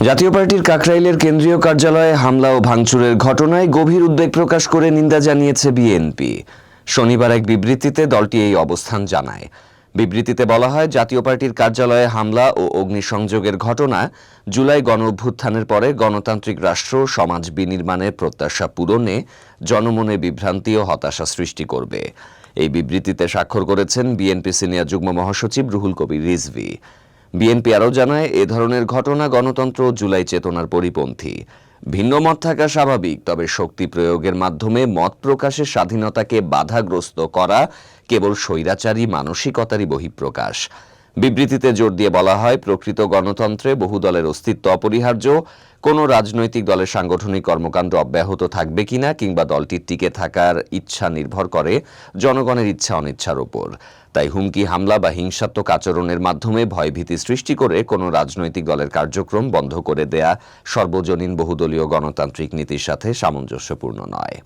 জাতীয় পার্টির কাকরাইলের কেন্দ্রীয় কার্যালয়ে হামলা ও ভাঙচুরের ঘটনায় গভীর উদ্বেগ প্রকাশ করে নিন্দা জানিয়েছে বিএনপি। শনিবার এক বিবৃতিতে দলটি এই অবস্থান জানায়। বিবৃতিতে বলা হয়, জাতীয় পার্টির কার্যালয়ে হামলা ও অগ্নিসংযোগের ঘটনা জুলাই গণঅভ্যুত্থানের পরে গণতান্ত্রিক রাষ্ট্র সমাজ বিনির্মাণের প্রত্যাশা পূরণে জনমনে বিভ্রান্তি ও হতাশা সৃষ্টি করবে। এই বিবৃতিতে স্বাক্ষর করেছেন বিএনপি সিনিয়র যুগ্ম মহাসচিব রুহুল কবির রিজভী। বিএনপি আরও জানায়, এ ধরনের ঘটনা গণতন্ত্র ও জুলাই চেতনার পরিপন্থী। ভিন্ন মত থাকা স্বাভাবিক, তবে শক্তি প্রয়োগের মাধ্যমে মত প্রকাশের স্বাধীনতাকে বাধাগ্রস্ত করা কেবল স্বৈরাচারী মানসিকতারই বহিঃপ্রকাশ। বিবৃতিতে জোর দিয়ে বলা হয়, প্রকৃত গণতন্ত্রে বহু দলের অস্তিত্ব অপরিহার্য। কোনো রাজনৈতিক দলের সাংগঠনিক কর্মকাণ্ড অব্যাহত থাকবে কিনা কিংবা দলটির টিকে থাকার ইচ্ছা নির্ভর করে জনগণের ইচ্ছা অনিচ্ছার উপর। তাই হুমকি, হামলা বা হিংসাত্মক আচরণের মাধ্যমে ভয়ভীতি সৃষ্টি করে কোনো রাজনৈতিক দলের কার্যক্রম বন্ধ করে দেয়া সর্বজনীন বহুদলীয় গণতান্ত্রিক নীতির সাথে সামঞ্জস্যপূর্ণ নয়।